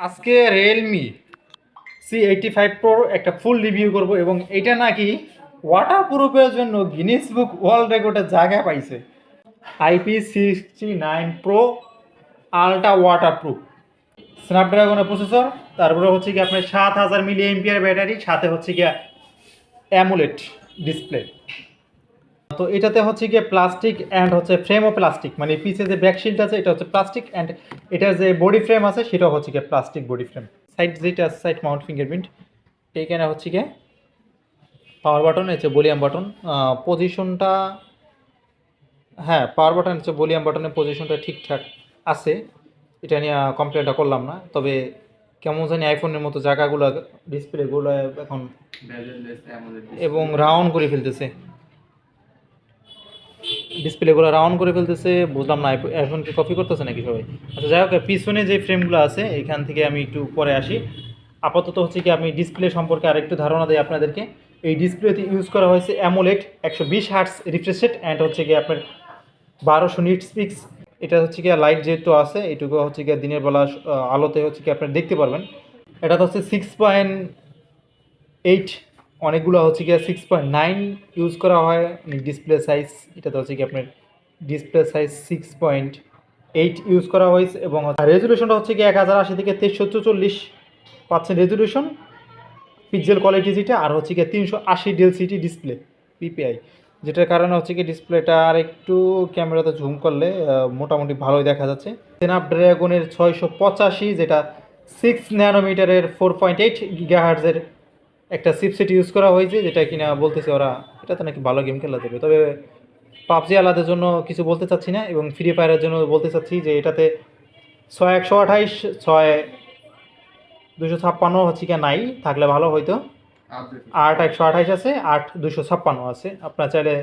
আজকে Realme C85 Pro একটা ফুল review করব এবং এটা নাকি ওয়াটার প্রুফের জন্য গিনেস বুক ওয়ার্ল্ড রেকর্ডের জায়গা পাইছে। IP69 Pro ultra waterproof, স্ন্যাপড্রাগনের প্রসেসর, তারপরে হচ্ছে কি আপনার 7000 মিলি এমপিআর ব্যাটারি, সাথে হচ্ছে কি অ্যামুলেট ডিসপ্লে। তো এটাতে হচ্ছে গিয়ে প্লাস্টিক অ্যান্ড হচ্ছে ফ্রেমও প্লাস্টিক, মানে পিছে যে ব্যাকশিল্ড আছে এটা হচ্ছে প্লাস্টিক, অ্যান্ড এটার যে বডি ফ্রেম আছে সেটাও হচ্ছে গিয়ে প্লাস্টিক বডি ফ্রেম। সাইড যেটা আছে সাইড মাউন্ট ফিঙ্গারপ্রিন্ট, এইখানে হচ্ছে গিয়ে পাওয়ার বাটন, হচ্ছে ভলিউম বাটন পজিশনটা, হ্যাঁ পাওয়ার বাটন হচ্ছে ভলিউম বাটনের পজিশনটা ঠিকঠাক আছে, এটা নিয়ে কমপ্লেনটা করলাম না। তবে কেমন জানি আইফোনের মতো জায়গাগুলো ডিসপ্লেগুলো এখন এবং রাউন্ড করে ফেলতেছে, ডিসপ্লেগুলো রাউন্ড করে ফেলতেছে, বুঝলাম না এখন কি কপি করতেছে নাকি সবাই। আচ্ছা যাই হোক, পিছনে যে ফ্রেমগুলো আছে এখান থেকে আমি একটু পরে আসি। আপাতত হচ্ছে কি আমি ডিসপ্লে সম্পর্কে আরেকটু ধারণা দিই আপনাদেরকে। এই ডিসপ্লেতে ইউজ করা হয়েছে AMOLED 120 hertz refresh rate, and হচ্ছে কি আপনার 1200 নিটস পিক্স। এটা হচ্ছে কি লাইট যেহেতু আছে এটুকু হচ্ছে কি দিনের বেলা আলোতে হচ্ছে কি আপনার দেখতে পারবেন। এটা তো হচ্ছে 6.8, অনেকগুলো হচ্ছে কি 6.9 ইউজ করা হয় ডিসপ্লে সাইজ। এটাতে হচ্ছে কি আপনার ডিসপ্লে সাইজ 6.8 ইউজ করা হয়েছে, এবং রেজুলেশনটা হচ্ছে কি 1080 থেকে 2340 পাচ্ছেন রেজুলেশন, পিক্সেল কোয়ালিটি যেটা, আর হচ্ছে কি 380 ডেলসিটি ডিসপ্লে পিপিআই, যেটার কারণে হচ্ছে কি ডিসপ্লেটা আর একটু ক্যামেরাতে জুম করলে মোটামুটি ভালোই দেখা যাচ্ছে। স্ন্যাপড্রাগনের 685, যেটা 6 ন্যানোমিটারের 4.8 গিগাহার্জের একটা চিপসেট ইউজ করা হয়েছে, যেটা কিনা বলতেছে ওরা এটাতে নাকি ভালো গেম খেলা যাবে। তবে পাবজি আলাদার জন্য কিছু বলতে চাচ্ছি না, এবং ফ্রি ফায়ারের জন্য বলতে চাচ্ছি যে এটাতে 6128, 6256 হচ্ছে কি নাই, থাকলে ভালো হয়তো। 8128 আছে, 8256 আছে, আপনার চাইলে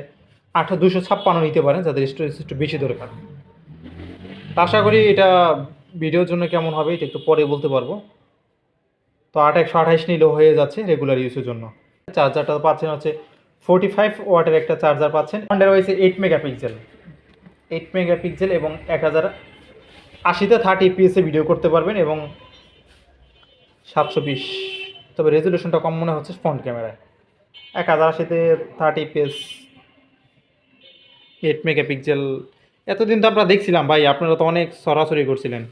8256 নিতে পারেন যাদের স্টোরেজ একটু বেশি দরকার। আশা করি এটা ভিডিওর জন্য কেমন হবে এটা একটু পরে বলতে পারবো। তো 8128 নিলেও হয়ে যাচ্ছে রেগুলার ইউজের জন্য। চার্জারটা পাচ্ছেন হচ্ছে 45 ওয়াটের একটা চার্জার পাচ্ছেন। ফ্রন্টের রয়েছে 8 মেগাপিক্সেল, 8 মেগাপিক্সেল এবং 1080-তে 30 এফপিএসে ভিডিও করতে পারবেন, এবং 720, তবে রেজুলেশনটা কম মনে হচ্ছে ফ্রন্ট ক্যামেরায়। 1080-তে 30 এফপিএস, 8 মেগাপিক্সেল। এতদিন তো আমরা দেখছিলাম ভাই, আপনারা তো অনেক সরাসরি করছিলেন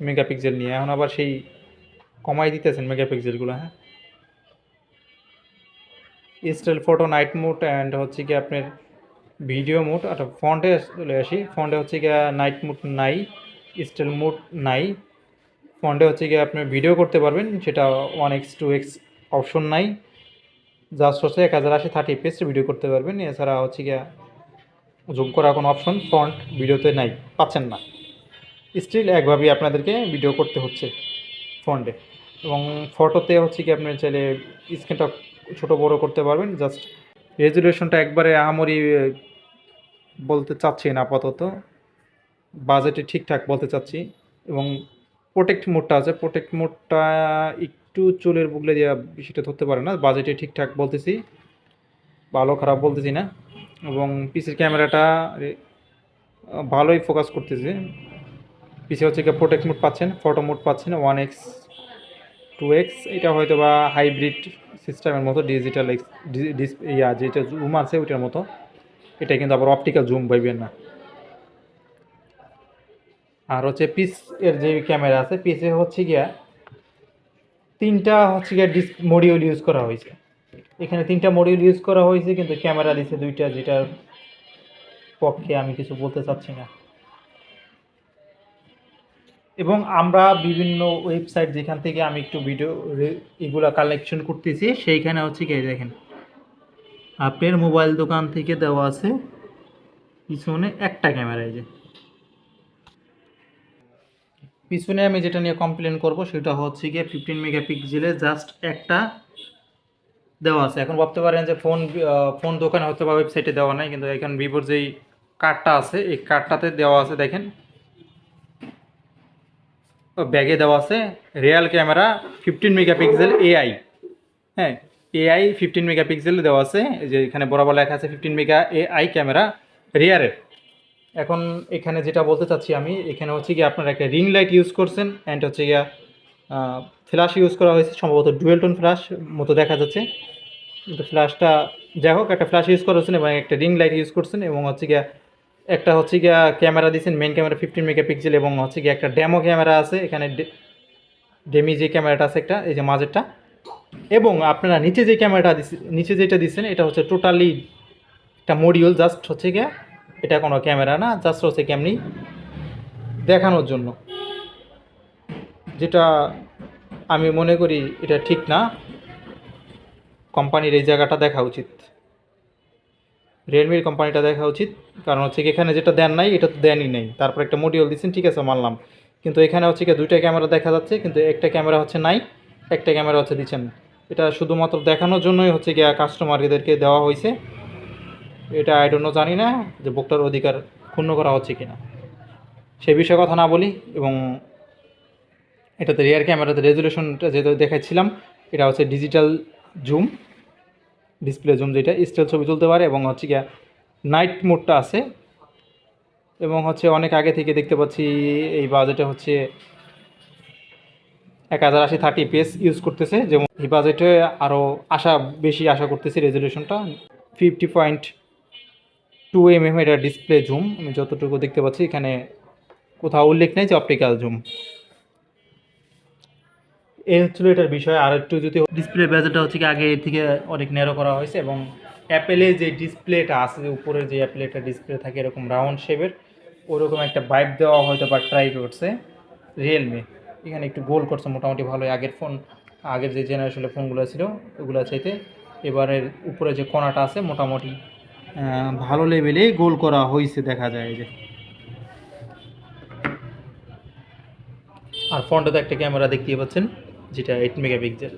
মেগাপিক্সেল নিয়ে, এখন আবার সেই কমাই দিতেছেন মেগাপিক্সেলগুলো। হ্যাঁ, still photo, night mode, and হচ্ছে কি আপনার ভিডিও মোড। আচ্ছা ফন্টে চলে আসি, ফন্টে হচ্ছে গিয়ে নাইট মোড নাই, স্টিল মোড নাই। ফন্টে হচ্ছে গিয়ে আপনি ভিডিও করতে পারবেন, সেটা 1x 2x অপশন নাই, জাস্ট হচ্ছে 1080 30 এফপিএস ভিডিও করতে পারবেন। এছাড়া হচ্ছে গিয়ে জুম করার কোনো অপশন ফ্রন্ট ভিডিওতে নাই, পাচ্ছেন না। স্টিল একভাবেই আপনাদেরকে ভিডিও করতে হচ্ছে ফ্রন্টে, এবং ফটোতে হচ্ছে কি আপনার চাইলে স্ক্রিনটা ছোটো বড়ো করতে পারবেন। জাস্ট রেজুলেশনটা একবারে আহামরি বলতে চাচ্ছি না আপাতত, বাজেটে ঠিকঠাক বলতে চাচ্ছি। এবং প্রোটেক্ট মোডটা আছে, প্রোটেক্ট মোডটা একটু চুলের বুগলে দেওয়া বেশিটা ধরতে পারে না, বাজেটে ঠিকঠাক বলতেছি, ভালো খারাপ বলতেছি না। এবং পিসির ক্যামেরাটা ভালোই ফোকাস করতেছে। পিসি হচ্ছে কি প্রোটেক্ট মোড পাচ্ছেন, ফটো মোড পাচ্ছেন 1x 2x, এটা হয়তো বা হাইব্রিড সিস্টেমের মতো ডিজিটাল যেটা জুম আছে ওইটার মতো, এটা কিন্তু আবার অপটিক্যাল জুম পাইবেন না। আর হচ্ছে পিস এর যে ক্যামেরা আছে, পিসে হচ্ছে গিয়া 3টা হচ্ছে গিয়া মডিউল ইউজ করা হয়েছে, এখানে 3টা মডিউল ইউজ করা হয়েছে, কিন্তু ক্যামেরা দিচ্ছে 2টা, যেটার পক্ষে আমি কিছু বলতে চাচ্ছি না। এবং আমরা বিভিন্ন ওয়েবসাইট যেখান থেকে আমি একটু ভিডিও এগুলা কালেকশন করতেছি, সেইখানে হচ্ছে কি দেখেন আপনার মোবাইল দোকান থেকে দেওয়া আছে পিছনে একটা ক্যামেরা। এই যে পিছনে আমি যেটা নিয়ে কমপ্লেন করব সেটা হচ্ছে গিয়ে 15 মেগাপিক্সেলের জাস্ট একটা দেওয়া আছে। এখন ভাবতে পারেন যে ফোন দোকানে হয়তো বা ওয়েবসাইটে দেওয়া নাই, কিন্তু এখন ভিভোর যেই কার্ডটা আছে এই কার্ডটাতে দেওয়া আছে, দেখেন ব্যাগে দেওয়া আছে রিয়াল ক্যামেরা 15 মেগাপিক্সেল এআই। হ্যাঁ, এআই 15 মেগাপিক্সেল দেওয়া আছে, যে এখানে বরাবর লেখা আছে 15 মেগা এআই ক্যামেরা রিয়ারের। এখন এখানে যেটা বলতে চাচ্ছি আমি, এখানে হচ্ছে কি আপনারা একটা রিং লাইট ইউজ করছেন, অ্যান্ড হচ্ছে গিয়া ফ্ল্যাশ ইউজ করা হয়েছে, সম্ভবত ডুয়েল টোন ফ্ল্যাশ মতো দেখা যাচ্ছে। কিন্তু ফ্ল্যাশটা যাই হোক, একটা ফ্ল্যাশ ইউজ করেছেন এবং একটা রিং লাইট ইউজ করছেন, এবং হচ্ছে গিয়া একটা হচ্ছে গিয়া ক্যামেরা দিয়েছেন, মেন ক্যামেরা 15 মেগাপিক্সেল, এবং হচ্ছে গিয়ে একটা ডেমো ক্যামেরা আছে এখানে, ডেমি যে ক্যামেরাটা আছে একটা, এই যে মাঝেরটা। এবং আপনারা নিচে যে ক্যামেরাটা নিচে যেটা দিচ্ছেন এটা হচ্ছে টোটালি একটা মডিউল, জাস্ট হচ্ছে গিয়া এটা কোনো ক্যামেরা না, জাস্ট হচ্ছে কেমনি দেখানোর জন্য, যেটা আমি মনে করি এটা ঠিক না। কোম্পানির এই জায়গাটা দেখা উচিত, রিয়েলমির কোম্পানিটা দেখা উচিত। কারণ হচ্ছে কি এখানে যেটা দেন নাই এটা তো দেনই নাই, তারপর একটা মডিউল দিচ্ছেন, ঠিক আছে মানলাম, কিন্তু এখানে হচ্ছে কি দুইটা ক্যামেরা দেখা যাচ্ছে, কিন্তু একটা ক্যামেরা হচ্ছে নাই, একটা ক্যামেরা হচ্ছে দিচ্ছেন। এটা শুধুমাত্র দেখানোর জন্যই হচ্ছে গিয়া কাস্টমারদেরকে দেওয়া হয়েছে। এটা আই ডোন্ট নো, জানি না যে ভোক্তার অধিকার ক্ষুণ্ণ করা হচ্ছে কিনা, সে বিষয়ে কথা না বলি। এবং এটাতে রিয়ার ক্যামেরাতে রেজুলেশনটা যেটা দেখাচ্ছিলাম, এটা হচ্ছে ডিজিটাল জুম, ডিসপ্লে জুম, যেটা স্টিল ছবি তুলতে পারে, এবং হচ্ছে গিয়া নাইট মোডটা আছে। এবং হচ্ছে অনেক আগে থেকে দেখতে পাচ্ছি এই বাজেটে হচ্ছে 1080 30 PS ইউজ করতেছে, যেমন এই বাজেটে আরও বেশি আশা করতেছি। রেজলিউশনটা 50.2 mm এটা ডিসপ্লে জুম, আমি যতটুকু দেখতে পাচ্ছি এখানে কোথাও উল্লেখ নেই যে অপটিক্যাল জুম। এই হচ্ছিল এটার বিষয়। আর একটু যদি ডিসপ্লে বাজেটটা হচ্ছে কি আগে এর থেকে অনেক ন্যারো করা হয়েছে, এবং অ্যাপেলে যে ডিসপ্লেটা আছে, উপরে যে অ্যাপেলে একটা ডিসপ্লে থাকে এরকম রাউন্ড শেপের, ওরকম একটা ভাইব দেওয়া হয়তো বা ট্রাই করছে রিয়েলমি। এখানে একটু গোল করছে মোটামুটি ভালোই, আগের যে জেনারেশনের ফোনগুলো ছিল ওগুলো চাইতে এবারের উপরে যে কোণাটা আছে মোটামুটি ভালো লেভেলে গোল করা হয়েছে দেখা যায় যে। আর ফ্রন্টে তো একটা ক্যামেরা দেখতেই পাচ্ছেন, যেটা 8 মেগাপিক্সেল।